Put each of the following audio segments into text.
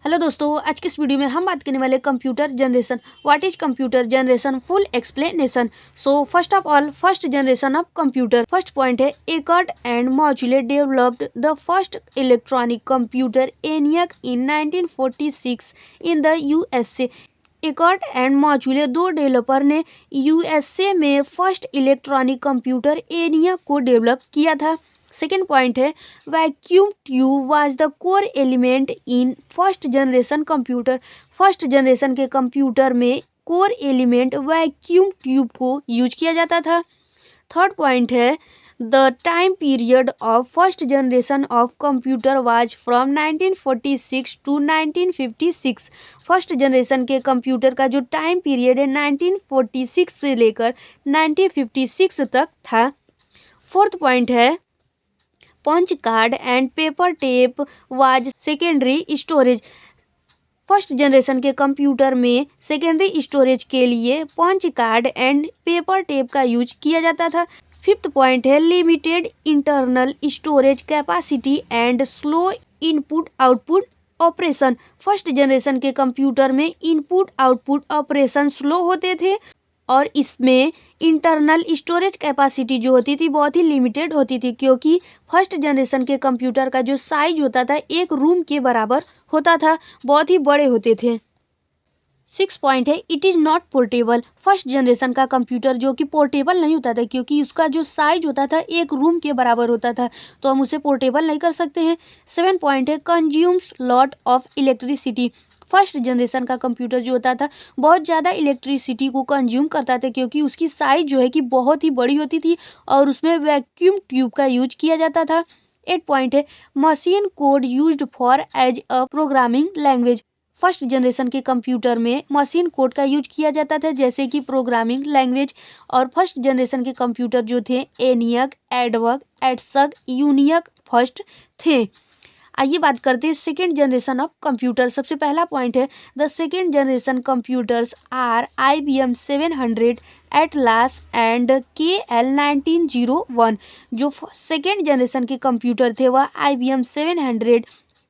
Hello दोस्तों, आज के इस वीडियो में हम बात करने वाले computer generation. What is computer generation, full explanation. So first of all, first generation of computer. First point है, Eckert and Mauchly developed the first electronic computer ENIAC in 1946 in the USA। Eckert and Mauchly दो developer ने USA में first electronic computer ENIAC को develop किया था। Second point है, vacuum tube was the core element in first generation computer. First generation के computer में core element vacuum tube को यूज किया जाता था। थर्ड पॉइंट है, the time period of first generation of computer was from 1946 to 1956। First generation के computer का जो टाइम पीरियड है 1946 से लेकर 1956 तक था। फोर्थ पॉइंट है, punch card and paper tape was secondary storage. First generation के कंप्यूटर में सेकेंडरी स्टोरेज के लिए punch card and paper tape का यूज किया जाता था। फिफ्थ पॉइंट है, limited internal storage capacity and slow input output operation. First generation के कंप्यूटर में इनपुट आउटपुट ऑपरेशन स्लो होते थे और इसमें इंटरनल स्टोरेज कैपेसिटी जो होती थी बहुत ही लिमिटेड होती थी, क्योंकि फर्स्ट जनरेशन के कंप्यूटर का जो साइज होता था एक रूम के बराबर होता था, बहुत ही बड़े होते थे। सिक्स पॉइंट है, it is not portable. First generation का कंप्यूटर जो कि पोर्टेबल नहीं होता था, क्योंकि उसका जो साइज होता था एक रूम के बराबर होता था, तो हम उसे पोर्टेबल नहीं कर सकते हैं। सेवन पॉइंट है, consumes lot of electricity. First generation का कंप्यूटर जो होता था बहुत ज़्यादा इलेक्ट्रिसिटी को कंज्यूम करता था, क्योंकि उसकी साइज जो है कि बहुत ही बड़ी होती थी और उसमें वैक्यूम ट्यूब का यूज किया जाता था। 8 पॉइंट है, machine code used for as a programming language. First generation के कंप्यूटर में मशीन कोड का यूज किया जाता था जैसे कि प्रोग्रामिंग लैंग्वेज। और फर्स्ट जनरेशन के कंप्यूटर जो थे ENIAC, एडवर्क, एडसक, यूनियक फर्स्ट थे। आइए बात करते हैं सेकेंड जनरेशन ऑफ कंप्यूटर। सबसे पहला पॉइंट है, the second generation computers are IBM 700, Atlas and KL 1901। जो सेकेंड जनरेशन के कंप्यूटर थे वह IBM 700,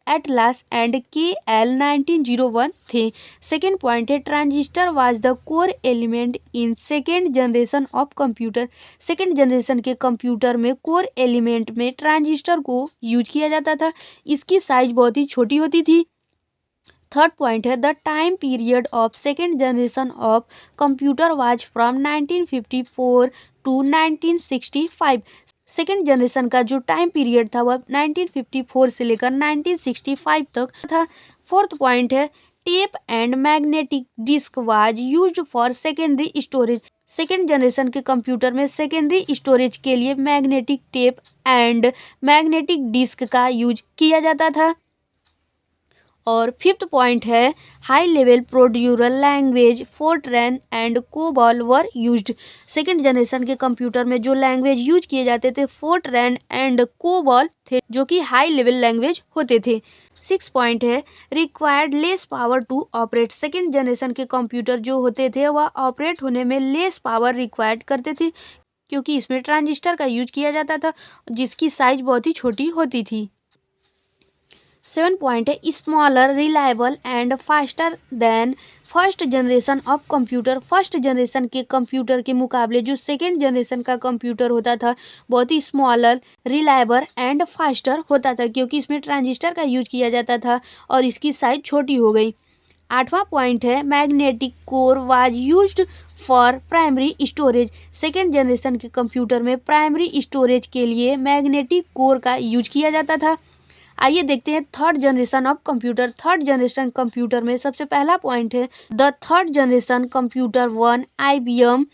एटलास एंड KL 1901 थे। सेकेंड पॉइंट है, transistor was the core element in second generation of computer. Second generation के computer में core element में transistor को यूज किया जाता था, इसकी साइज बहुत ही छोटी होती थी। थर्ड पॉइंट है, the time period of second generation of computer was from 1954 to 1965। Second generation का जो टाइम पीरियड था वह 1954 से लेकर 1965 तक था। फोर्थ पॉइंट है, tape and magnetic disk was used for secondary storage. Second generation के कंप्यूटर में सेकेंडरी स्टोरेज के लिए magnetic tape and magnetic disk का यूज किया जाता था। और फिफ्थ पॉइंट है, high level procedural language FORTRAN and COBOL were used. Second generation के कंप्यूटर में जो लैंग्वेज यूज किए जाते थे फोर्ट्रैन एंड कोबॉल थे, जो कि हाई लेवल लैंग्वेज होते थे। सिक्स पॉइंट है, required less power to operate. Second generation के कंप्यूटर जो होते थे वह ऑपरेट होने में लेस पावर रिक्वायर्ड करते थे, क्योंकि इसमें ट्रांजिस्टर का यूज किया जाता था जिसकी साइज बहुत ही छोटी होती थी। 7 पॉइंट है, smaller, reliable and faster than first generation of computer. First generation के कंप्यूटर के मुकाबले जो सेकेंड जनरेशन का कंप्यूटर होता था बहुत ही स्मॉलर, रिलायबल एंड फास्टर होता था, क्योंकि इसमें ट्रांजिस्टर का यूज किया जाता था और इसकी साइज छोटी हो गई। आठवां पॉइंट है, magnetic core was used for primary storage. Second generation के कंप्यूटर में प्राइमरी स्टोरेज के लिए मैग्नेटिक कोर का यूज किया जाता था। आइए देखते हैं third generation of computer. Third generation computer में सबसे पहला पॉइंट है, the third generation computer one IBM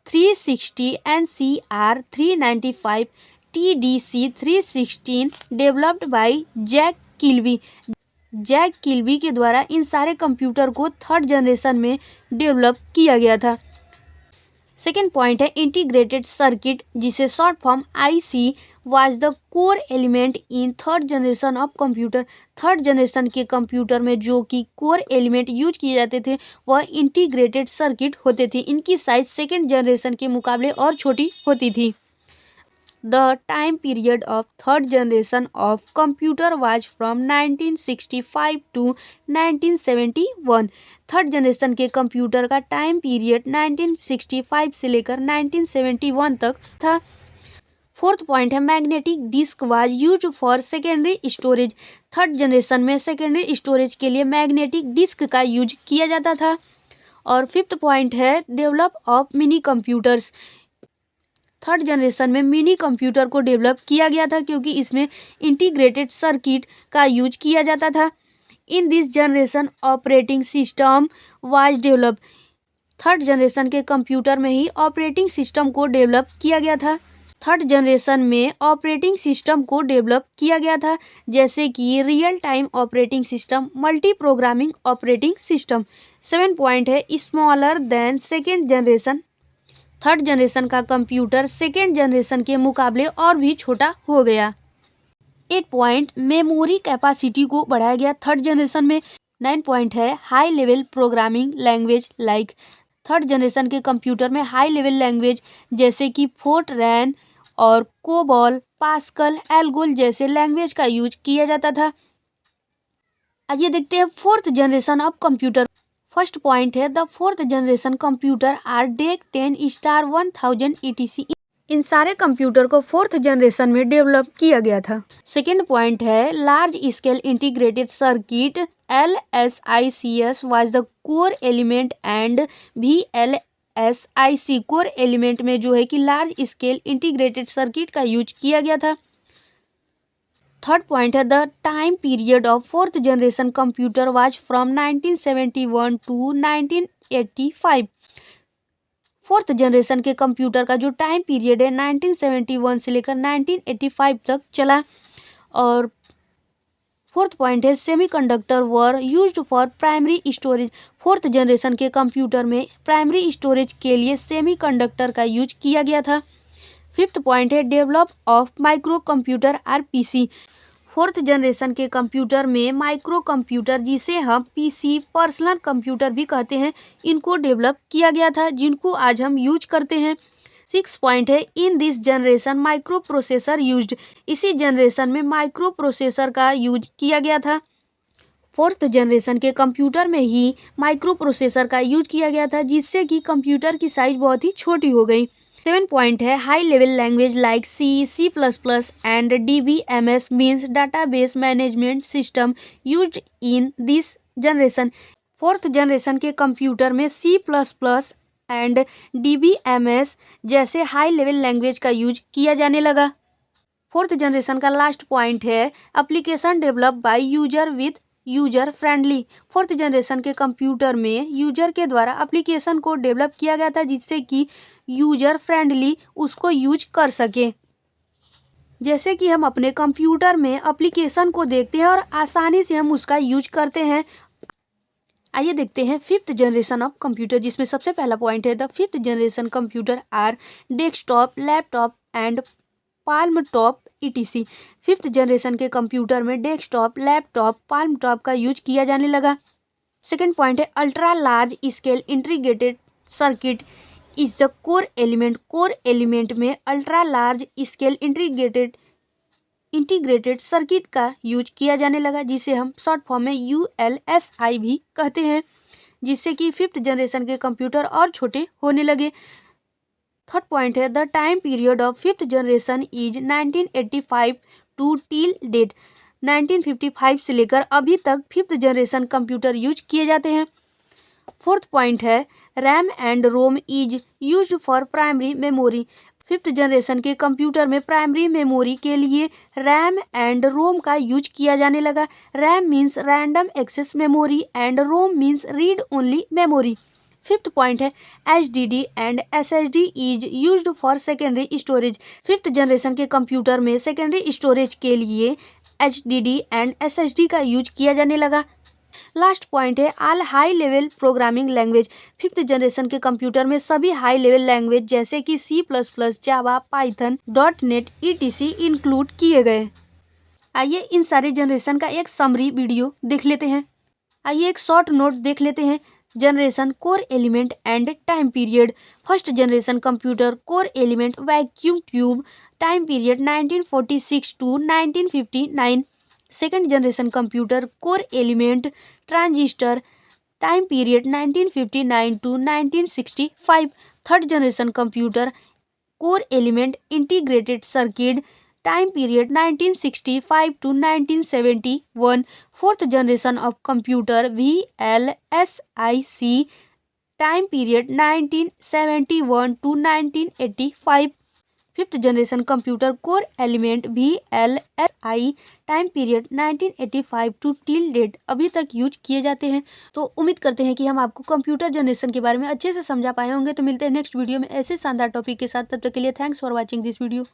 360 NCR 395 TDC 316 developed by Jack Kilby. Jack Kilby के द्वारा इन सारे कंप्यूटर को थर्ड जनरेशन में डेवलप किया गया था। सेकेंड पॉइंट है, इंटीग्रेटेड सर्किट जिसे short form IC was the core element in third generation of computer. Third generation के कंप्यूटर में जो कि कोर एलिमेंट यूज किए जाते थे वह इंटीग्रेटेड सर्किट होते थे, इनकी साइज सेकेंड जनरेशन के मुकाबले और छोटी होती थी। The time period of third generation of computer was from 1965 to 1971। Third generation के कंप्यूटर का टाइम पीरियड 1965 से लेकर 1971 तक था। फोर्थ पॉइंट है magnetic disk was use for secondary storage. Third generation में सेकेंडरी स्टोरेज के लिए मैग्नेटिक डिस्क का यूज किया जाता था। और फिफ्थ पॉइंट है develop of mini computers. Third generation में मिनी कंप्यूटर को डेवलप किया गया था क्योंकि इसमें इंटीग्रेटेड सर्किट का यूज किया जाता था। In this generation operating system was develop. Third generation के कंप्यूटर में ही ऑपरेटिंग सिस्टम को डेवलप किया गया था। थर्ड जनरेशन में ऑपरेटिंग सिस्टम को डेवलप किया गया था जैसे कि real time operating system, multi programming operating system. 7 point है smaller than second generation. Third generation का कंप्यूटर सेकेंड जनरेशन के मुकाबले और भी छोटा हो गया। 8 पॉइंट मेमोरी कैपेसिटी को बढ़ाया गया थर्ड जनरेशन में। 9 पॉइंट है high level programming language like. Third generation के कंप्यूटर में हाई लेवल लैंग्वेज जैसे कि फोर्ट्रैन और कोबॉल, पास्कल, एल्गोल जैसे लैंग्वेज का यूज किया जाता था। आइए देखते हैं fourth generation of computer. First point है the fourth generation computer are DEC 10 star 1000 ETC। इन सारे कंप्यूटर को फोर्थ जनरेशन में डेवलप किया गया था। सेकेंड पॉइंट है large scale integrated circuit LSICS was the core element and VLSIC core element में जो है कि लार्ज स्केल इंटीग्रेटेड सर्किट का यूज किया गया था। थर्ड पॉइंट है the time period of fourth generation computer was from 1971 to 1985। Fourth generation के कंप्यूटर का जो टाइम पीरियड है 1971 से लेकर 1985 तक चला। और फोर्थ पॉइंट है semiconductor were used for primary storage. Fourth generation के कंप्यूटर में प्राइमरी स्टोरेज के लिए सेमीकंडक्टर का यूज किया गया था। फिफ्थ पॉइंट है develop of micro computer RPC। Fourth generation के कंप्यूटर में माइक्रो कंप्यूटर जिसे हम PC पर्सनल कंप्यूटर भी कहते हैं इनको डेवलप किया गया था जिनको आज हम यूज करते हैं। 6 पॉइंट है इन this generation micro processor used. इसी जनरेशन में माइक्रो प्रोसेसर का यूज किया गया था। फोर्थ जनरेशन के कंप्यूटर में ही माइक्रो प्रोसेसर का यूज किया गया था जिससे कि कंप्यूटर की साइज बहुत ही छोटी हो गई। 7 पॉइंट है high level language like C++ and DBMS means database management system used in this generation. Fourth generation के कंप्यूटर में C++ एंड DBMS जैसे हाई लेवल लैंग्वेज का यूज किया जाने लगा। फोर्थ जनरेशन का लास्ट पॉइंट है application develop by user with user friendly. Fourth generation के कंप्यूटर में यूजर के द्वारा एप्लीकेशन को डेवलप किया गया था जिससे कि यूजर फ्रेंडली उसको यूज कर सके। जैसे कि हम अपने कंप्यूटर में एप्लीकेशन को देखते हैं और आसानी से हम उसका यूज करते हैं। आइए देखते हैं फिफ्थ जनरेशन ऑफ कंप्यूटर जिसमें सबसे पहला पॉइंट है the fifth generation computer are desktop, laptop and palmtop ETC। Fifth generation के कंप्यूटर में डेस्कटॉप, लैपटॉप, पाल्म टॉप का यूज किया जाने लगा। सेकेंड पॉइंट है ultra large scale integrated circuit is the core element. Core element में ultra large scale integrated circuit का use किया जाने लगा जिसे हम शॉर्ट फॉर्म में ULSI भी कहते हैं जिससे कि फिफ्थ जनरेशन के कंप्यूटर और छोटे होने लगे। थर्ड पॉइंट है the time period of fifth generation is 1985 to till date. 1955 से लेकर अभी तक फिफ्थ जनरेशन कंप्यूटर यूज किए जाते हैं। फोर्थ पॉइंट है RAM and ROM is used for primary memory. Fifth generation के कंप्यूटर में प्राइमरी मेमोरी के लिए रैम एंड रोम का यूज किया जाने लगा। RAM means random access memory and ROM means read only memory. Fifth point है HDD and SSD is used for secondary storage. Fifth generation के कंप्यूटर में सेकेंडरी स्टोरेज के लिए HDD एंड SSD का यूज किया जाने लगा। लास्ट पॉइंट है all high level programming language. Fifth generation के कंप्यूटर में सभी हाई लेवल लैंग्वेज जैसे कि C++, Java, Python, .NET ETC include किए गए। आइए इन सारे जनरेशन का एक समरी वीडियो देख लेते हैं। आइए एक शॉर्ट नोट देख लेते हैं generation core element and time period. First generation computer core element vacuum tube, time period 1946 to 1959। Second generation computer core element transistor, time period 1959 to 1965। Third generation computer core element integrated circuit, time period 1965 to 1971। Fourth generation of computer VLSIC, time period 1971 to 1985। Fifth generation computer core element VLSI, time period 1985 to till date अभी तक use किए जाते हैं। तो उम्मीद करते हैं कि हम आपको कंप्यूटर जनरेशन के बारे में अच्छे से समझा पाए होंगे। तो मिलते हैं नेक्स्ट वीडियो में ऐसे शानदार टॉपिक के साथ। तब तक के लिए thanks for watching this video.